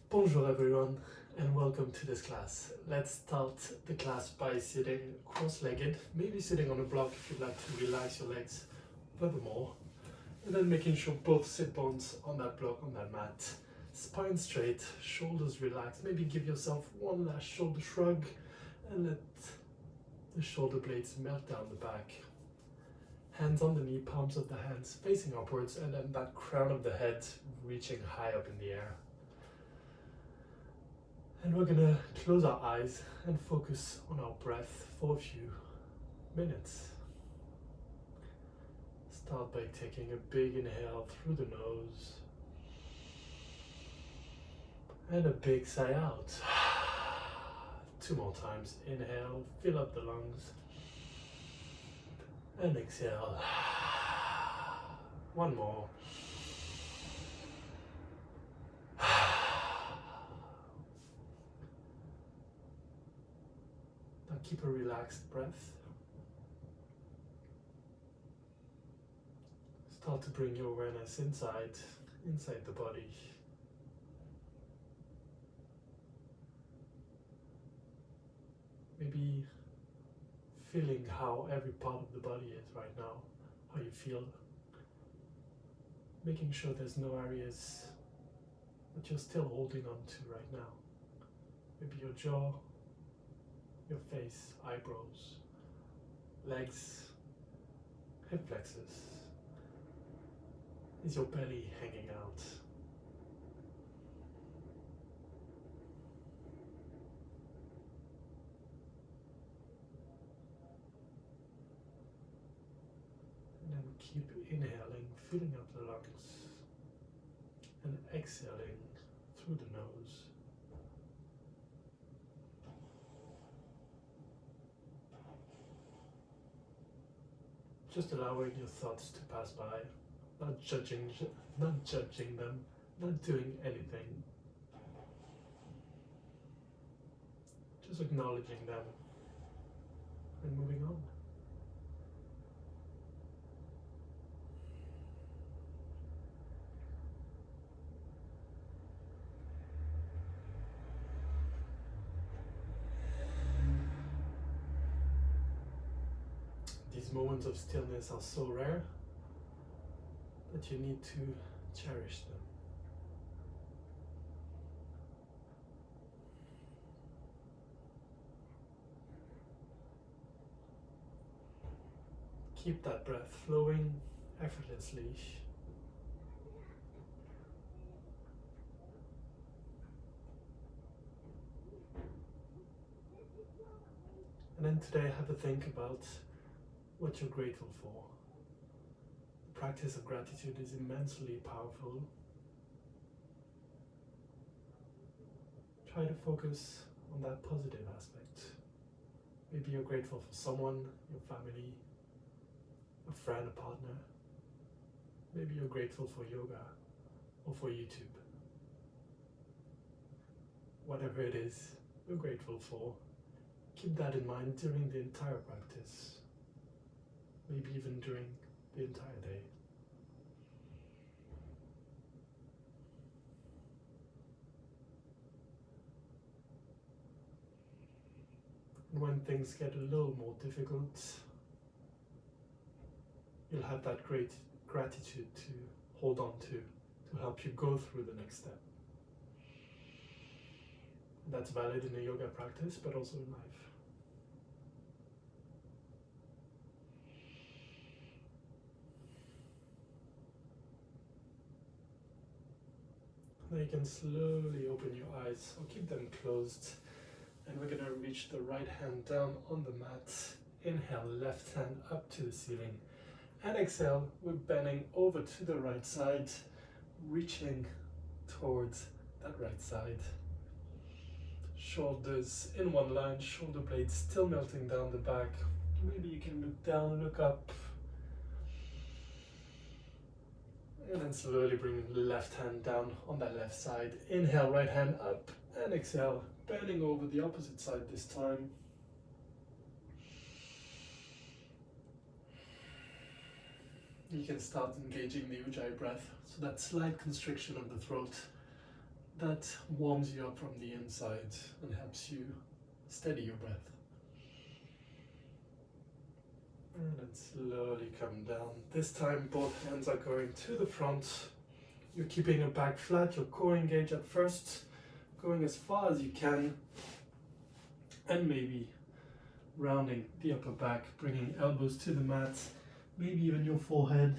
Bonjour everyone and welcome to this class. Let's start the class by sitting cross-legged, maybe sitting on a block if you'd like to relax your legs furthermore, and then making sure both sit bones on that block, on that mat, spine straight, shoulders relaxed, maybe give yourself one last shoulder shrug and let the shoulder blades melt down the back. Hands on the knee, palms of the hands facing upwards, and then that crown of the head reaching high up in the air. And we're gonna close our eyes and focus on our breath for a few minutes. Start by taking a big inhale through the nose and a big sigh out. 2 more times. Inhale, fill up the lungs, and exhale. 1 more. Now keep a relaxed breath. Start to bring your awareness inside the body. Maybe feeling how every part of the body is right now, how you feel. Making sure there's no areas that you're still holding on to right now. Maybe your jaw, your face, eyebrows, legs, hip flexors. Is your belly hanging out? And then keep inhaling, filling up the lungs, and exhaling through the nose. Just allowing your thoughts to pass by, not judging them, not doing anything. Just acknowledging them and moving on. These moments of stillness are so rare that you need to cherish them. Keep that breath flowing effortlessly. And then today have a think about what you're grateful for. The practice of gratitude is immensely powerful. Try to focus on that positive aspect. Maybe you're grateful for someone, your family, a friend, a partner. Maybe you're grateful for yoga or for YouTube. Whatever it is you're grateful for, keep that in mind during the entire practice. Maybe even during the entire day. And when things get a little more difficult, you'll have that great gratitude to hold on to help you go through the next step. That's valid in a yoga practice, but also in life. Now you can slowly open your eyes or keep them closed, and we're gonna reach the right hand down on the mat. Inhale, left hand up to the ceiling, and exhale, we're bending over to the right side, reaching towards that right side. Shoulders in one line, shoulder blades still melting down the back. Maybe you can look down, look up. And then slowly bring the left hand down on that left side. Inhale, right hand up, and exhale, bending over the opposite side this time. You can start engaging the Ujjayi breath, so that slight constriction of the throat, that warms you up from the inside and helps you steady your breath. And then slowly come down. This time both hands are going to the front. You're keeping your back flat, your core engaged at first, going as far as you can, and maybe rounding the upper back, bringing elbows to the mat, maybe even your forehead.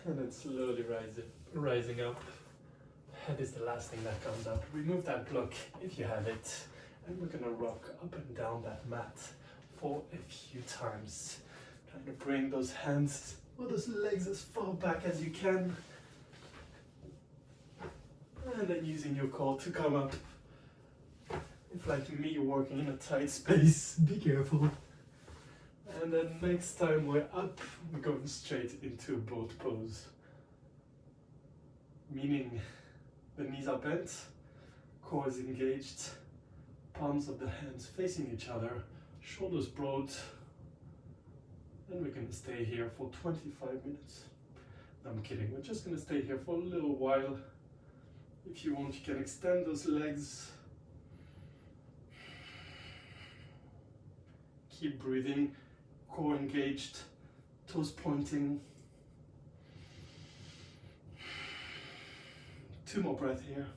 And then slowly rising up. Head is the last thing that comes up. Remove that block if you have it. And we're gonna rock up and down that mat for a few times. Trying to bring those hands or those legs as far back as you can. And then using your core to come up. If like me, you're working in a tight space, be careful. And then next time we're up, we're going straight into a boat pose. Meaning the knees are bent, core is engaged, palms of the hands facing each other, shoulders broad. And we're gonna stay here for 25 minutes. No, I'm kidding, we're just gonna stay here for a little while. If you want, you can extend those legs. Keep breathing. Core engaged, toes pointing. 2 more breaths here.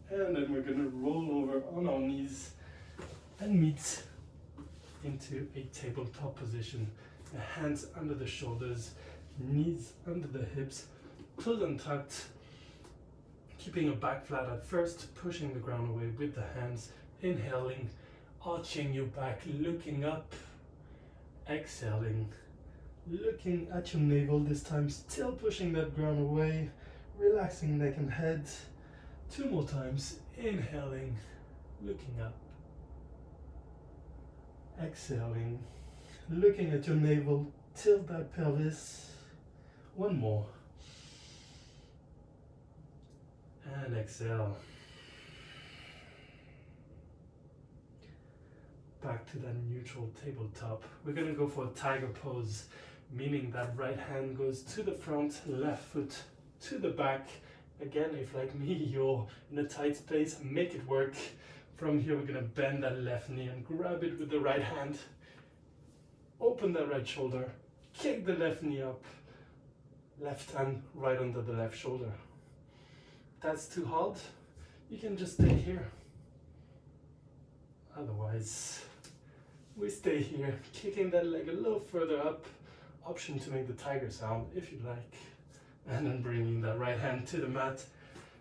And then we're gonna roll over on our knees and meet into a tabletop position. The hands under the shoulders, knees under the hips, toes untucked. Keeping your back flat at first, pushing the ground away with the hands. Inhaling, arching your back, looking up. Exhaling, looking at your navel this time, still pushing that ground away. Relaxing neck and head. 2 more times. Inhaling, looking up. Exhaling, looking at your navel, tilt that pelvis. 1 more. And exhale. Back to that neutral tabletop. We're gonna go for a tiger pose, meaning that right hand goes to the front, left foot to the back. Again, if like me, you're in a tight space, make it work. From here, we're gonna bend that left knee and grab it with the right hand. Open that right shoulder, kick the left knee up, left hand right under the left shoulder. If that's too hard, you can just stay here. Otherwise, we stay here, kicking that leg a little further up. Option to make the tiger sound if you like. And then bringing that right hand to the mat,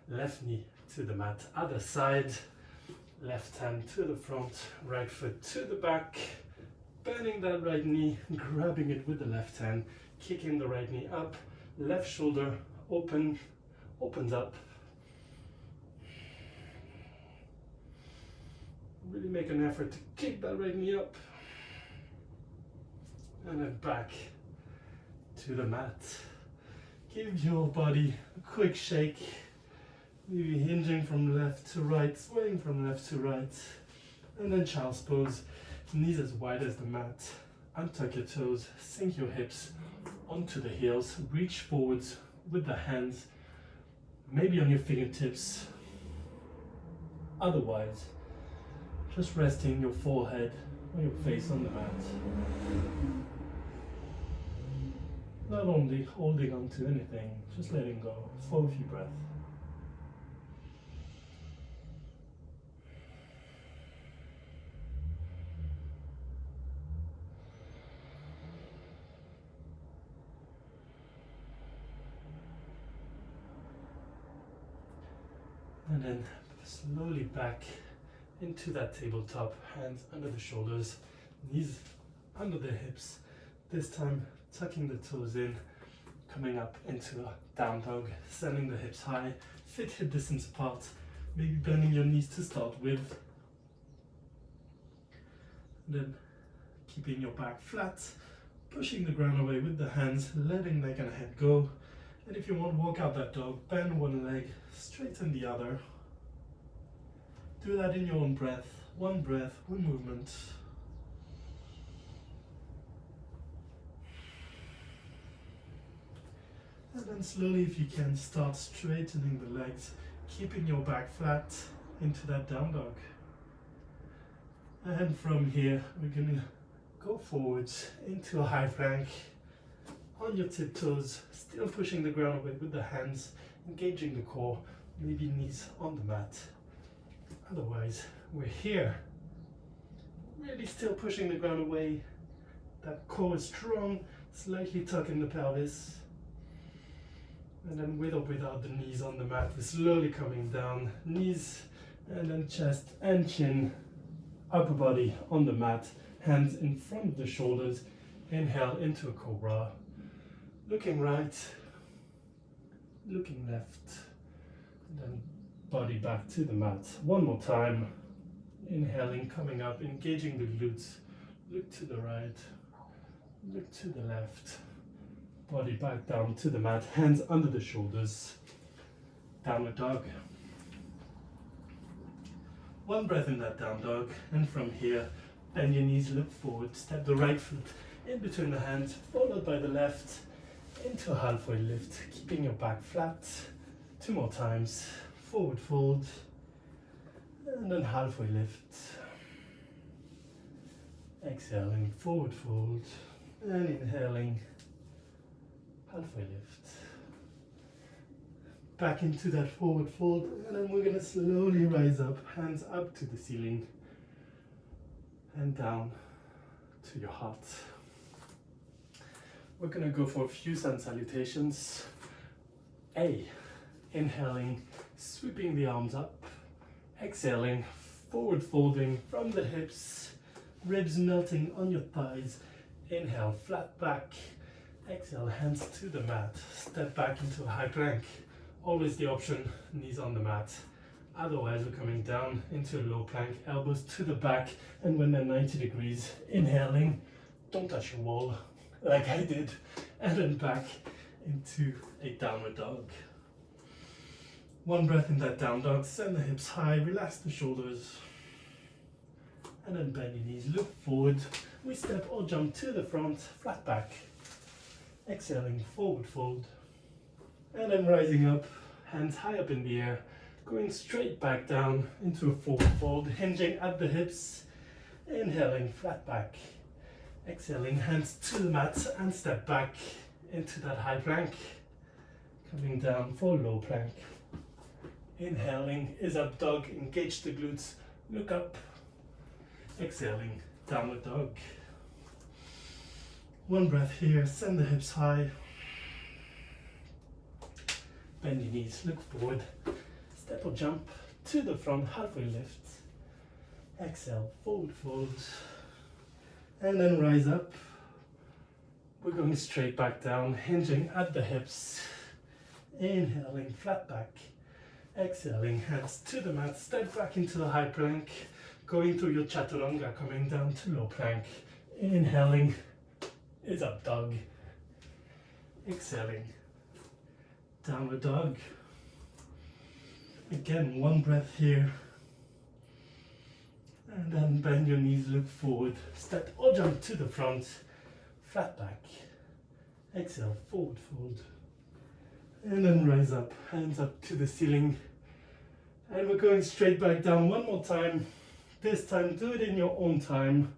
left knee to the mat. Other side, left hand to the front, right foot to the back. Bending that right knee, grabbing it with the left hand, kicking the right knee up, left shoulder opens up. Really make an effort to kick that right knee up. And then back to the mat. Give your body a quick shake. Maybe hinging from left to right, swaying from left to right. And then child's pose. Knees as wide as the mat. Untuck your toes, sink your hips onto the heels. Reach forwards with the hands, maybe on your fingertips. Otherwise, just resting your forehead or your face on the mat. Not only holding on to anything, just letting go for a few breaths. And then slowly back into that tabletop, hands under the shoulders, knees under the hips. This time tucking the toes in, coming up into a down dog, sending the hips high, feet hip distance apart, maybe bending your knees to start with. And then keeping your back flat, pushing the ground away with the hands, letting neck and head go. And if you want, walk out that dog, bend one leg, straighten the other. Do that in your own breath, one movement. And then slowly, if you can, start straightening the legs, keeping your back flat into that down dog. And from here, we're gonna go forwards into a high plank on your tiptoes, still pushing the ground away with the hands, engaging the core, maybe knees on the mat. Otherwise, we're here, really still pushing the ground away. That core is strong, slightly tucking the pelvis. And then with or without the knees on the mat, we're slowly coming down, knees and then chest and chin, upper body on the mat, hands in front of the shoulders. Inhale into a cobra, looking right, looking left, and then body back to the mat. One more time, inhaling, coming up, engaging the glutes, look to the right, look to the left, body back down to the mat, hands under the shoulders, downward dog. One breath in that down dog, and from here, bend your knees, look forward, step the right foot in between the hands, followed by the left, into a halfway lift, keeping your back flat. 2 more times, forward fold, and then halfway lift. Exhaling, forward fold, and inhaling, halfway lift. Back into that forward fold, and then we're gonna slowly rise up, hands up to the ceiling, and down to your heart. We're gonna go for a few sun salutations. A, inhaling, sweeping the arms up. Exhaling, forward folding from the hips, ribs melting on your thighs. Inhale, flat back. Exhale, hands to the mat. Step back into a high plank. Always the option, knees on the mat. Otherwise, we're coming down into a low plank, elbows to the back, and when they're 90 degrees, inhaling, don't touch your wall, like I did, and then back into a downward dog. One breath in that down dog, send the hips high, relax the shoulders, and then bend your knees, look forward. We step or jump to the front, flat back. Exhaling, forward fold, and then rising up, hands high up in the air, going straight back down into a forward fold, hinging at the hips, inhaling, flat back. Exhaling, hands to the mat and step back into that high plank. Coming down for low plank. Inhaling is up dog, engage the glutes, look up. Exhaling, downward dog. One breath here, send the hips high. Bend your knees, look forward. Step or jump to the front, halfway lift. Exhale, forward fold. And then rise up. We're going straight back down, hinging at the hips. Inhaling, flat back. Exhaling, hands to the mat, step back into the high plank. Going through your chaturanga, coming down to low plank. Inhaling is up dog. Exhaling, downward dog. Again, one breath here. And then bend your knees, look forward, step or jump to the front, flat back. Exhale, forward fold. And then rise up, hands up to the ceiling. And we're going straight back down one more time. This time, do it in your own time.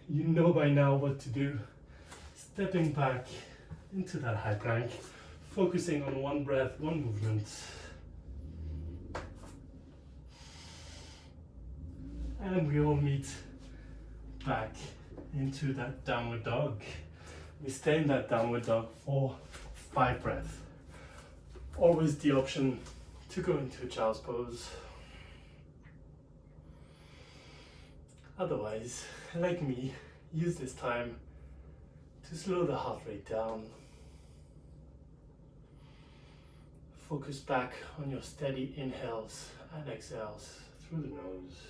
You know by now what to do. Stepping back into that high plank, focusing on one breath, one movement. And we all meet back into that downward dog. We stay in that downward dog for 5 breaths. Always the option to go into a child's pose. Otherwise, like me, use this time to slow the heart rate down. Focus back on your steady inhales and exhales through the nose.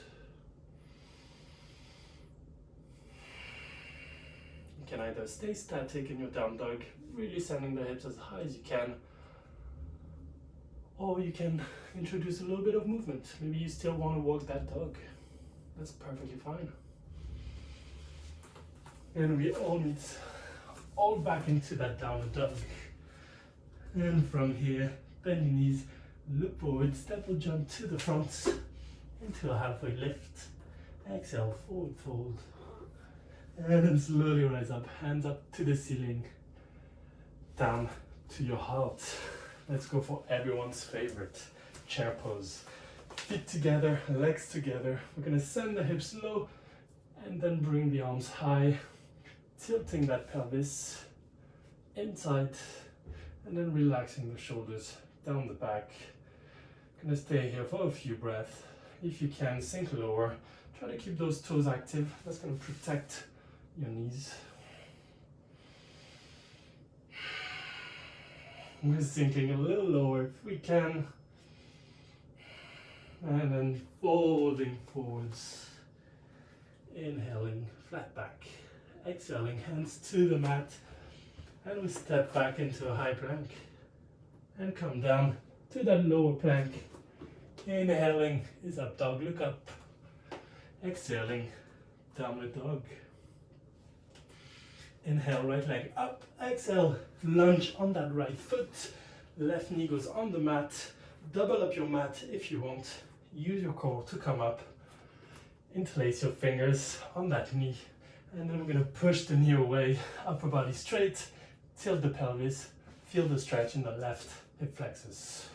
You can either stay static in your down dog, really sending the hips as high as you can, Or you can introduce a little bit of movement. Maybe you still want to walk that dog. That's perfectly fine. And we all meet all back into that downward dog. And from here, bend your knees, look forward, step or jump to the front into a halfway lift. Exhale, forward fold. And then slowly rise up, hands up to the ceiling, down to your heart. Let's go for everyone's favorite chair pose. Feet together, legs together. We're gonna send the hips low and then bring the arms high, tilting that pelvis inside and then relaxing the shoulders down the back. Gonna stay here for a few breaths. If you can, sink lower. Try to keep those toes active. That's gonna protect your knees. We're sinking a little lower if we can. And then folding forwards. Inhaling, flat back. Exhaling, hands to the mat. And we step back into a high plank. And come down to that lower plank. Inhaling is up dog, look up. Exhaling, downward dog. Inhale, right leg up. Exhale, lunge on that right foot. Left knee goes on the mat. Double up your mat if you want. Use your core to come up. Interlace your fingers on that knee. And then we're going to push the knee away. Upper body straight. Tilt the pelvis. Feel the stretch in the left hip flexors.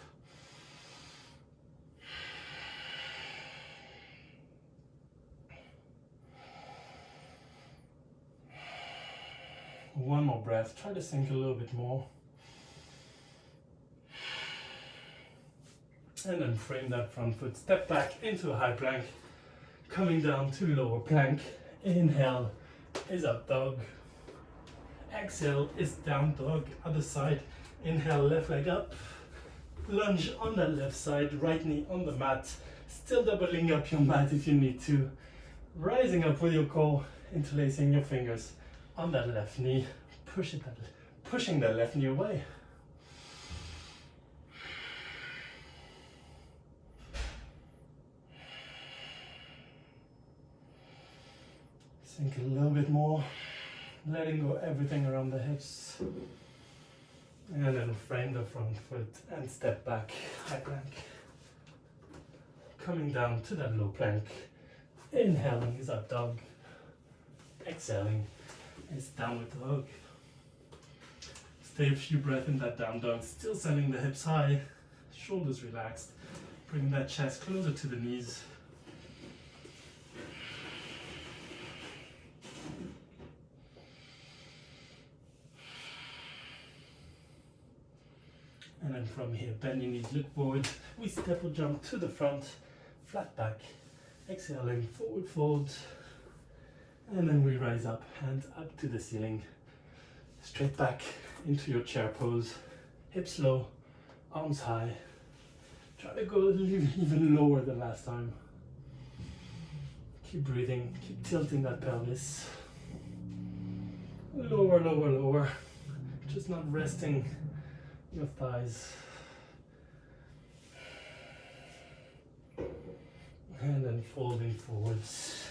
One more breath. Try to sink a little bit more. And then frame that front foot. Step back into a high plank. Coming down to lower plank. Inhale is up dog. Exhale is down dog. Other side. Inhale, left leg up. Lunge on that left side. Right knee on the mat. Still doubling up your mat if you need to. Rising up with your core. Interlacing your fingers on that left knee, pushing that left knee away. Sink a little bit more, letting go everything around the hips. And then frame the front foot and step back, high plank. Coming down to that low plank. Inhaling is up dog. Exhaling is downward dog. Stay a few breaths in that down dog, still sending the hips high, shoulders relaxed, bring that chest closer to the knees. And then from here, bend your knees, look forward. We step or jump to the front, flat back, exhaling, forward fold. And then we rise up, hands up to the ceiling, straight back into your chair pose, hips low, arms high. Try to go even lower than last time. Keep breathing, keep tilting that pelvis. Lower, lower, lower. Just not resting your thighs. And then folding forwards.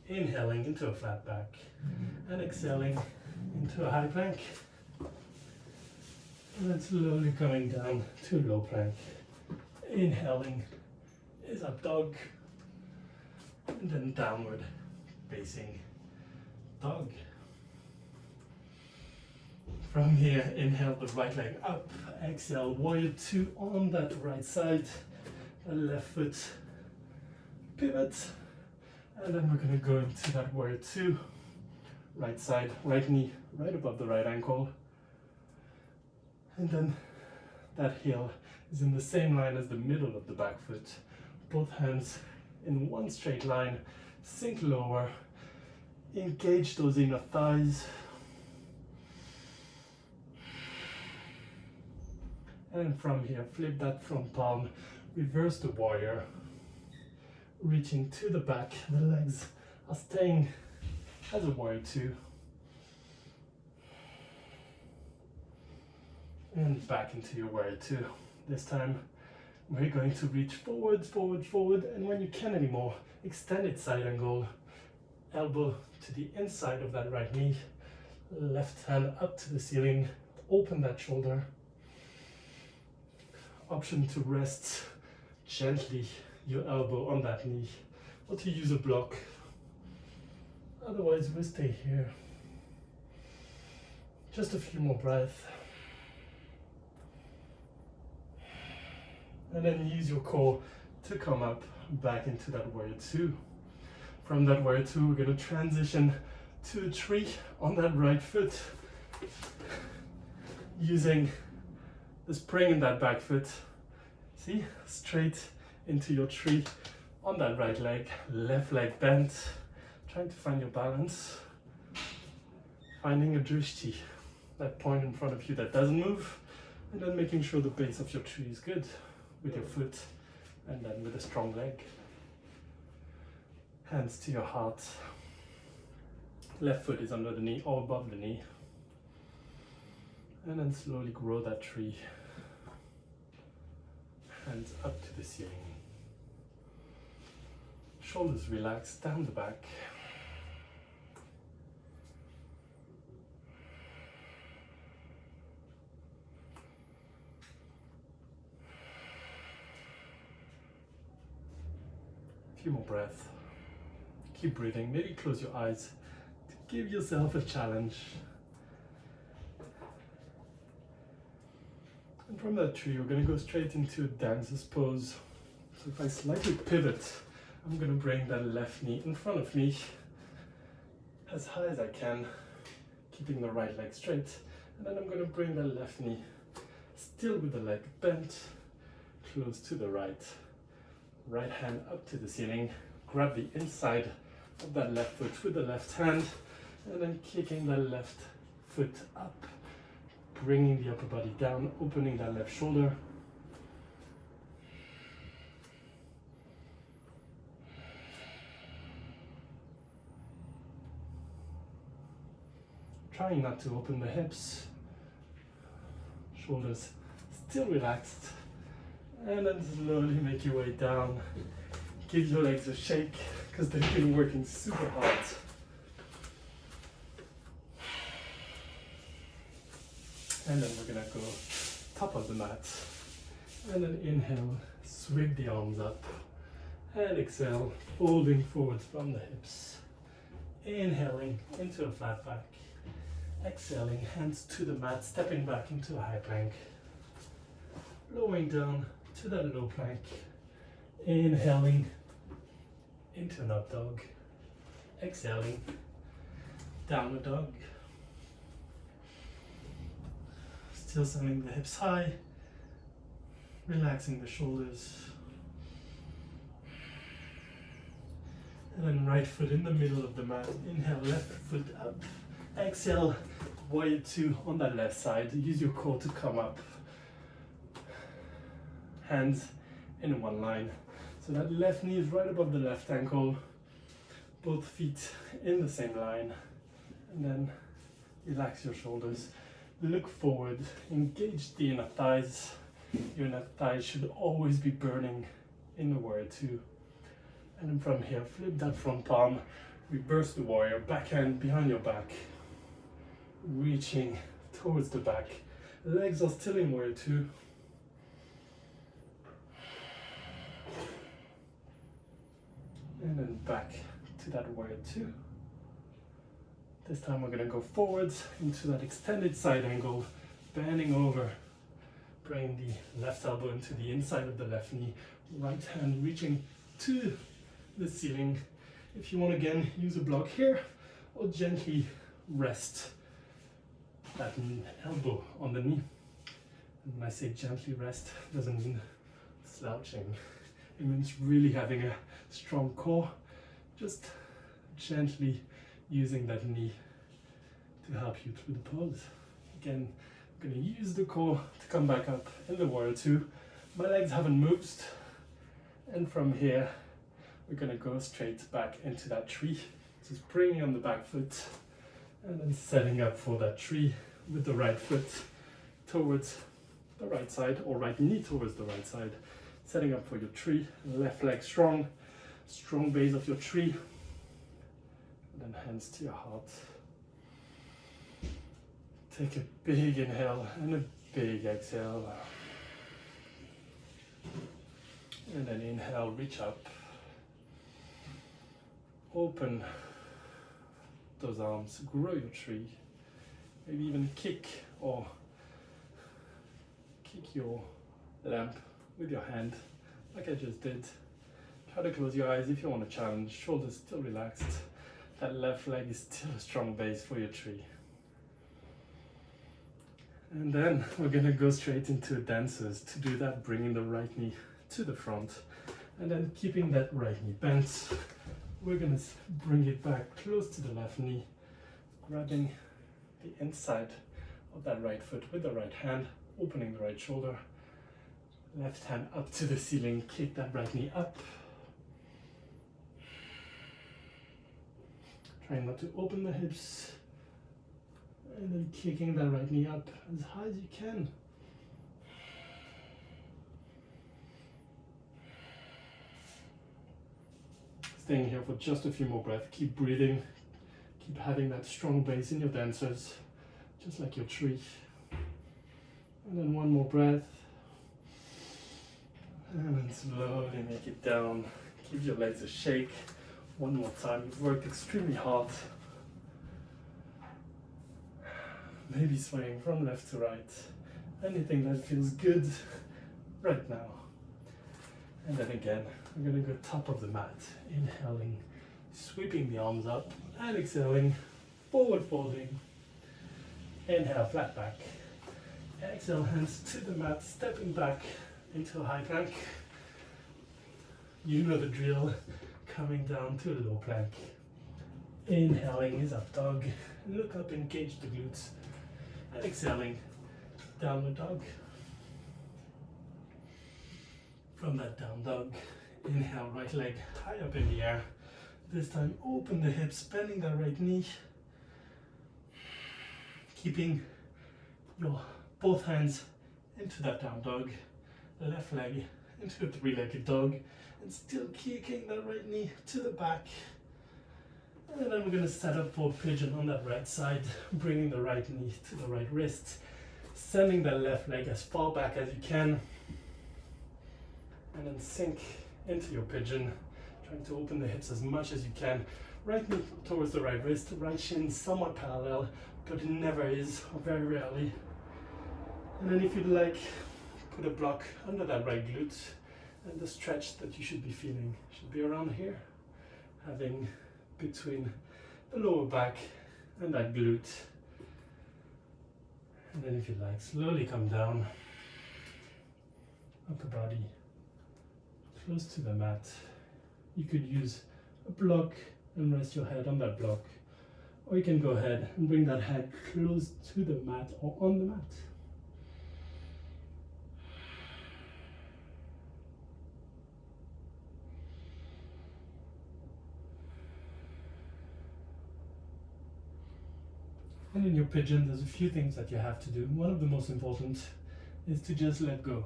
Inhaling into a flat back and exhaling into a high plank. And then slowly coming down to low plank. Inhaling is up dog and then downward facing dog. From here, inhale the right leg up, exhale, warrior two on that right side, the left foot pivot. And then we're going to go into that warrior two, right side, right knee, right above the right ankle. And then that heel is in the same line as the middle of the back foot. Both hands in one straight line, sink lower, engage those inner thighs. And from here, flip that front palm, reverse the warrior. Reaching to the back, the legs are staying as a warrior two. And back into your warrior two. This time we're going to reach forward, forward, forward, and when you can anymore, extended side angle, elbow to the inside of that right knee, left hand up to the ceiling, open that shoulder. Option to rest gently your elbow on that knee, or to use a block. Otherwise, we'll stay here. Just a few more breaths. And then use your core to come up back into that warrior two. From that warrior two, we're going to transition to a tree on that right foot. Using the spring in that back foot. See, straight into your tree on that right leg, left leg bent. Trying to find your balance. Finding a drishti, that point in front of you that doesn't move. And then making sure the base of your tree is good with your foot and then with a strong leg. Hands to your heart. Left foot is under the knee or above the knee. And then slowly grow that tree. Hands up to the ceiling. Shoulders relaxed down the back. Few more breaths. Keep breathing. Maybe close your eyes to give yourself a challenge. And from that tree, we're going to go straight into a dancer's pose. So if I slightly pivot, I'm going to bring that left knee in front of me as high as I can, keeping the right leg straight. And then I'm going to bring the left knee still with the leg bent, close to the right. Right hand up to the ceiling, grab the inside of that left foot with the left hand, and then kicking the left foot up, bringing the upper body down, opening that left shoulder. Trying not to open the hips, shoulders still relaxed. And then slowly make your way down. Give your legs a shake because they've been working super hard. And then we're gonna go top of the mat. And then inhale, sweep the arms up. And exhale, folding forward from the hips. Inhaling into a flat back. Exhaling, hands to the mat, stepping back into a high plank. Lowering down to that low plank, inhaling into an up dog, exhaling, downward dog, still sending the hips high, relaxing the shoulders, and then right foot in the middle of the mat, inhale, left foot up, exhale, warrior two on that left side, use your core to come up. Hands in one line. So that left knee is right above the left ankle. Both feet in the same line. And then relax your shoulders. Look forward. Engage the inner thighs. Your inner thighs should always be burning in the warrior two. And then from here, flip that front palm. Reverse the warrior. Backhand behind your back. Reaching towards the back. Legs are still in warrior two. And then back to that warrior two. This time we're going to go forwards into that extended side angle, bending over, bring the left elbow into the inside of the left knee, right hand reaching to the ceiling. If you want, again, use a block here, or gently rest that elbow on the knee. And when I say gently rest, it doesn't mean slouching. It means really having a strong core, just gently using that knee to help you through the pose. Again, I'm going to use the core to come back up in the warrior two. My legs haven't moved, and from here we're going to go straight back into that tree. Just bringing on the back foot and then setting up for that tree with the right foot towards the right side, or right knee towards the right side. Setting up for your tree, left leg strong, strong base of your tree. And then hands to your heart. Take a big inhale and a big exhale. And then inhale, reach up. Open those arms, grow your tree. Maybe even kick your lamp with your hand, like I just did. Try to close your eyes if you want to challenge. Shoulders still relaxed. That left leg is still a strong base for your tree. And then we're gonna go straight into dancers. To do that, bringing the right knee to the front, and then keeping that right knee bent. We're gonna bring it back close to the left knee, grabbing the inside of that right foot with the right hand, opening the right shoulder. Left hand up to the ceiling, kick that right knee up. Trying not to open the hips. And then kicking that right knee up as high as you can. Staying here for just a few more breaths. Keep breathing. Keep having that strong base in your dancers, just like your tree. And then one more breath. And then slowly make it down. Give your legs a shake. One more time. You've worked extremely hard. Maybe swaying from left to right. Anything that feels good right now. And then again, we're going to go top of the mat. Inhaling, sweeping the arms up, and exhaling, forward folding. Inhale, flat back. Exhale, hands to the mat, stepping back into a high plank. You know the drill, coming down to a low plank. Inhaling is up dog. Look up, engage the glutes. And exhaling, downward dog. From that down dog, inhale, right leg high up in the air. This time open the hips, bending that right knee. Keeping your both hands into that down dog. The left leg into a three-legged dog. And still kicking that right knee to the back. And then we're going to set up for pigeon on that right side, bringing the right knee to the right wrist, sending the left leg as far back as you can, and then sink into your pigeon, trying to open the hips as much as you can. Right knee towards the right wrist, right shin somewhat parallel, but it never is, or very rarely. And then if you'd like, put a block under that right glute, and the stretch that you should be feeling should be around here, having between the lower back and that glute. And then if you like, slowly come down, upper body close to the mat. You could use a block and rest your head on that block, or you can go ahead and bring that head close to the mat or on the mat. And in your pigeon, there's a few things that you have to do. One of the most important is to just let go.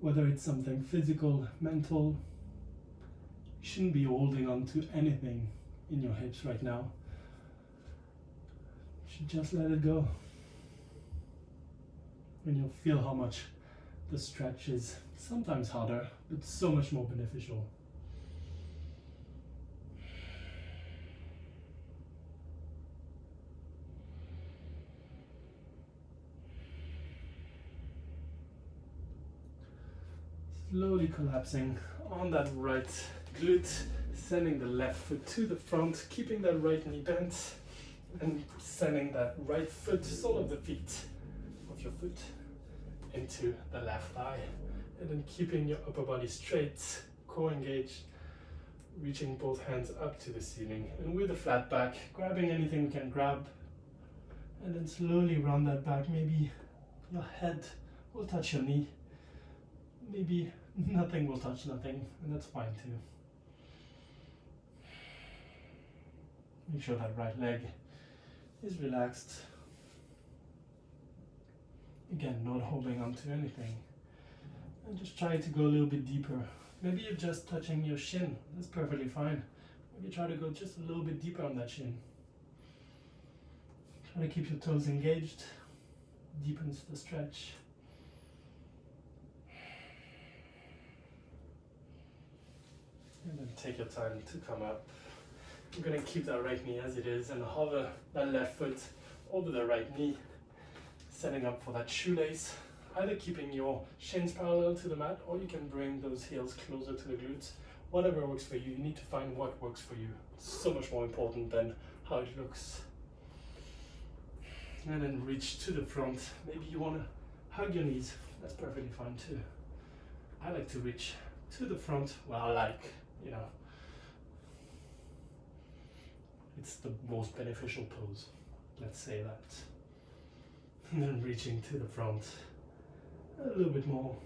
Whether it's something physical, mental, you shouldn't be holding on to anything in your hips right now. You should just let it go. And you'll feel how much the stretch is sometimes harder, but so much more beneficial. Slowly collapsing on that right glute, sending the left foot to the front, keeping that right knee bent, and sending that right foot, sole of the feet of your foot, into the left thigh. And then keeping your upper body straight, core engaged, reaching both hands up to the ceiling. And with a flat back, grabbing anything we can grab, and then slowly round that back. Maybe your head will touch your knee. Maybe nothing will touch nothing, and that's fine too. Make sure that right leg is relaxed. Again, not holding on to anything. And just try to go a little bit deeper. Maybe you're just touching your shin. That's perfectly fine. Maybe try to go just a little bit deeper on that shin. Try to keep your toes engaged. Deepens the stretch. And then take your time to come up. You're going to keep that right knee as it is and hover that left foot over the right knee, setting up for that shoelace, either keeping your shins parallel to the mat, or you can bring those heels closer to the glutes. Whatever works for you, you need to find what works for you. It's so much more important than how it looks. And then reach to the front. Maybe you want to hug your knees. That's perfectly fine too. I like to reach to the front. Well, it's the most beneficial pose. Let's say that. And then reaching to the front a little bit more.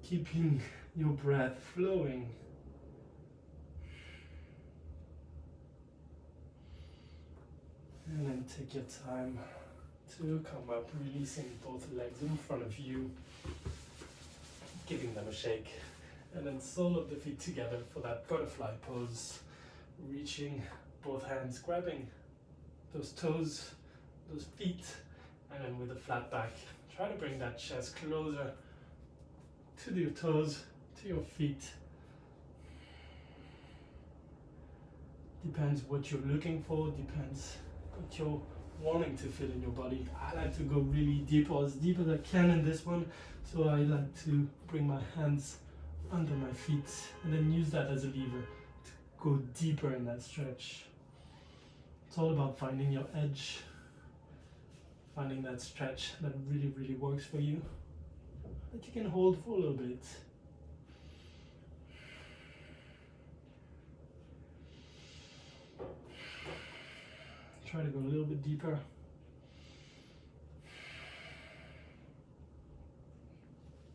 Keeping your breath flowing. And then take your time to come up, releasing both legs in front of you, giving them a shake, and then sole of the feet together for that butterfly pose, reaching both hands, grabbing those toes, those feet, and then with a flat back, try to bring that chest closer to your toes, to your feet. Depends what you're looking for, depends what you're wanting to feel in your body. I like to go really deep, or as deep as I can in this one, so I like to bring my hands under my feet and then use that as a lever to go deeper in that stretch. It's all about finding your edge, finding that stretch that really, really works for you, that you can hold for a little bit. Try to go a little bit deeper.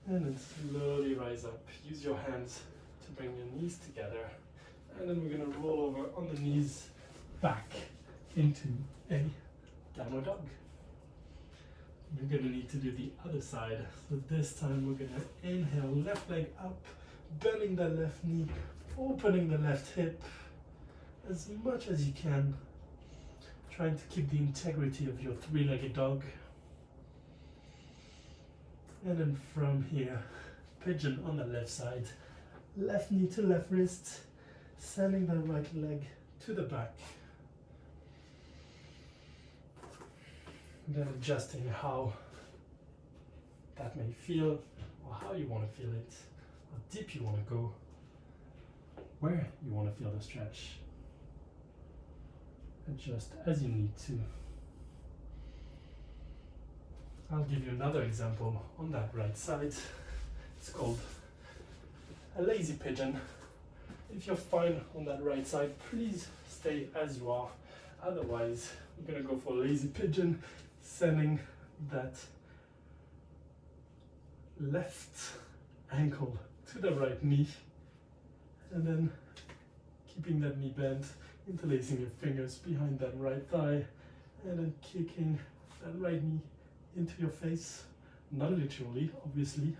And then slowly rise up. Use your hands to bring your knees together. And then we're going to roll over on the knees back into a downward dog. We're going to need to do the other side. So this time we're going to inhale, left leg up, bending the left knee, opening the left hip as much as you can. Trying to keep the integrity of your three-legged dog. And then from here, pigeon on the left side. Left knee to left wrist, sending the right leg to the back. And then adjusting how that may feel, or how you want to feel it, how deep you want to go, where you want to feel the stretch. Adjust as you need to. I'll give you another example on that right side. It's called a lazy pigeon. If you're fine on that right side, please stay as you are. Otherwise, we're going to go for a lazy pigeon, sending that left ankle to the right knee, and then keeping that knee bent, interlacing your fingers behind that right thigh, and then kicking that right knee into your face. Not literally, obviously.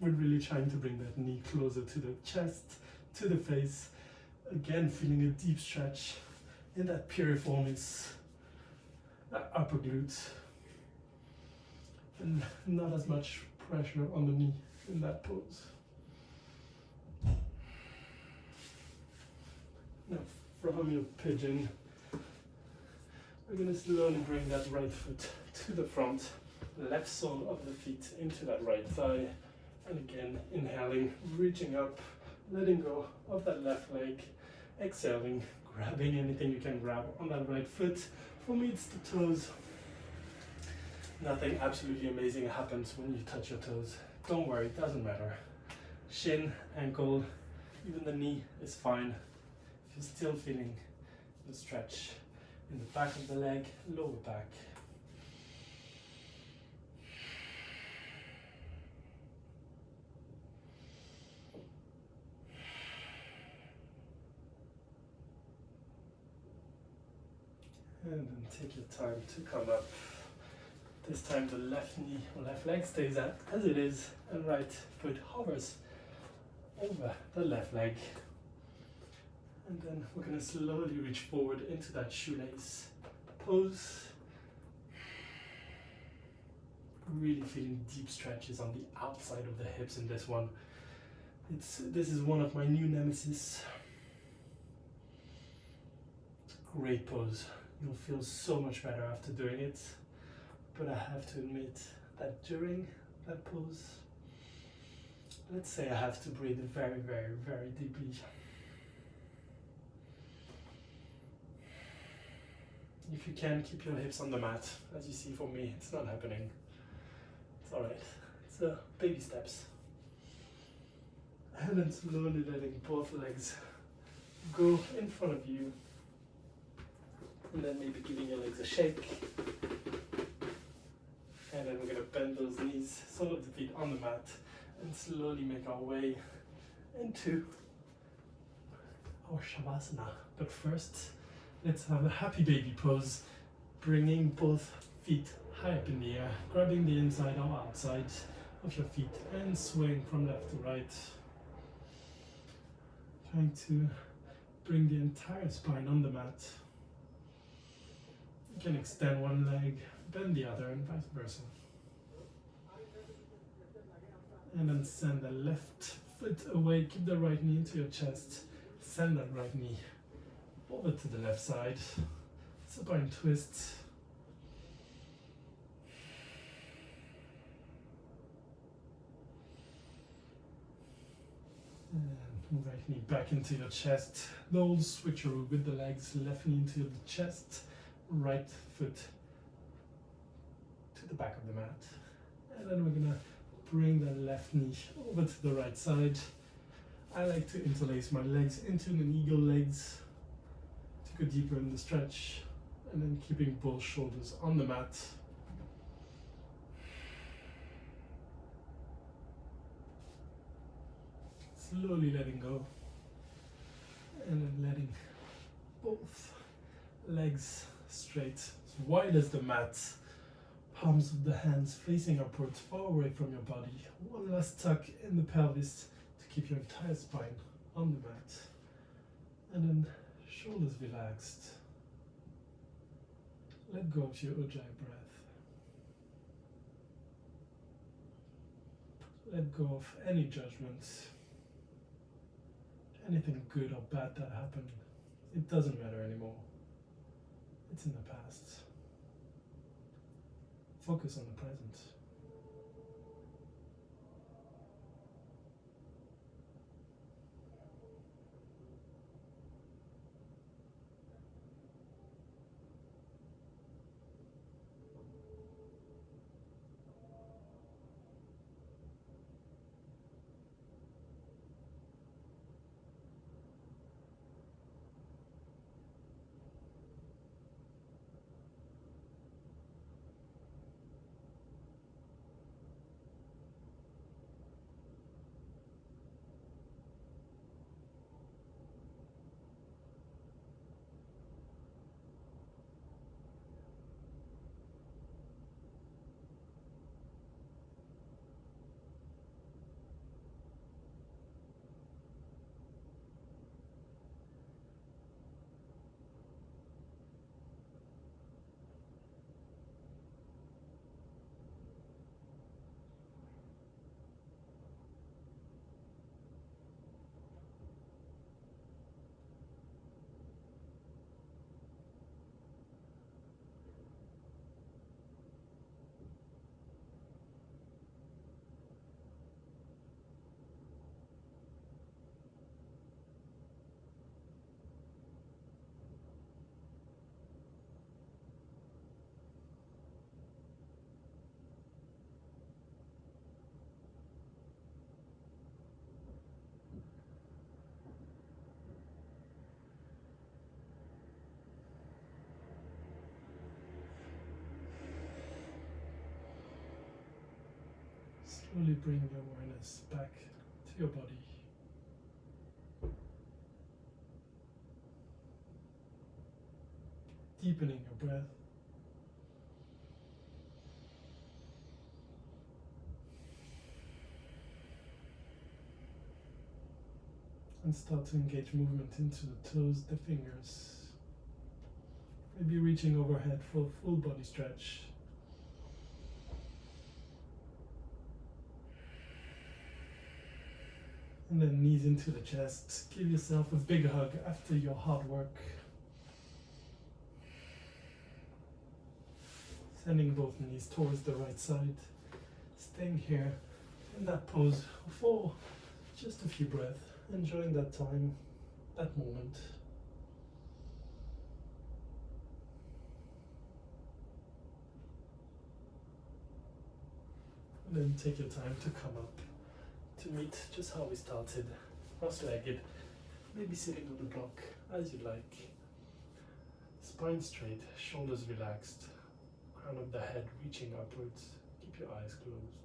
We're really trying to bring that knee closer to the chest, to the face. Again, feeling a deep stretch in that piriformis, that upper glute. And not as much pressure on the knee in that pose. Now, from your pigeon, we're going to slowly bring that right foot to the front, left sole of the feet into that right thigh, and again inhaling, reaching up, letting go of that left leg, exhaling, grabbing anything you can grab on that right foot. For me, it's the toes. Nothing absolutely amazing happens when you touch your toes. Don't worry, it doesn't matter. Shin, ankle, even the knee is fine. If you're still feeling the stretch in the back of the leg, lower back. And then take your time to come up. This time the left knee or left leg stays as it is, and right foot hovers over the left leg. And then we're going to slowly reach forward into that shoelace pose. Really feeling deep stretches on the outside of the hips in this one. This is one of my new nemesis. Great pose. You'll feel so much better after doing it. But I have to admit that during that pose, let's say I have to breathe very, very, very deeply. If you can, keep your hips on the mat. As you see, for me, it's not happening. It's alright. It's baby steps. And then slowly letting both legs go in front of you. And then maybe giving your legs a shake. And then we're going to bend those knees, sole of the feet on the mat, and slowly make our way into our Shavasana. But first, let's have a happy baby pose, bringing both feet high up in the air, grabbing the inside or outside of your feet and swaying from left to right. Trying to bring the entire spine on the mat. You can extend one leg, bend the other, and vice versa. And then send the left foot away, keep the right knee into your chest, send that right knee over to the left side, supine twist. And right knee back into your chest. The old switcheroo with the legs, left knee into the chest, right foot to the back of the mat. And then we're gonna bring the left knee over to the right side. I like to interlace my legs into an eagle legs to go deeper in the stretch, and then keeping both shoulders on the mat. Slowly letting go, and then letting both legs straight, as wide as the mat. Palms of the hands facing upwards, far away from your body. One last tuck in the pelvis to keep your entire spine on the mat. And then shoulders relaxed. Let go of your Ujjayi breath. Let go of any judgments. Anything good or bad that happened, it doesn't matter anymore. It's in the past. Focus on the present. Slowly bring your awareness back to your body. Deepening your breath. And start to engage movement into the toes, the fingers. Maybe reaching overhead for a full body stretch. And then knees into the chest. Give yourself a big hug after your hard work. Sending both knees towards the right side. Staying here in that pose for just a few breaths. Enjoying that time, that moment. And then take your time to come up to meet just how we started. Cross-legged, maybe sitting on the block as you like. Spine straight, shoulders relaxed, crown of the head reaching upwards. Keep your eyes closed.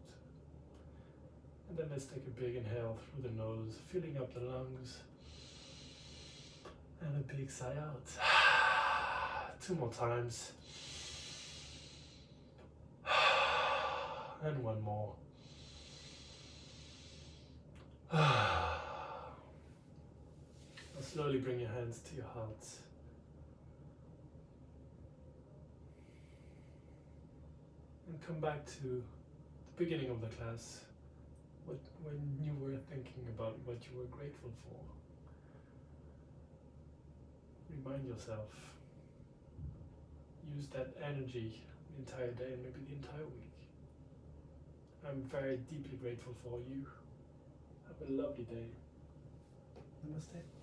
And then let's take a big inhale through the nose, filling up the lungs. And a big sigh out. 2 more times. And 1 more. Now slowly bring your hands to your heart. And come back to the beginning of the class. When you were thinking about what you were grateful for. Remind yourself. Use that energy the entire day and maybe the entire week. I'm very deeply grateful for you. Have a lovely day. Namaste.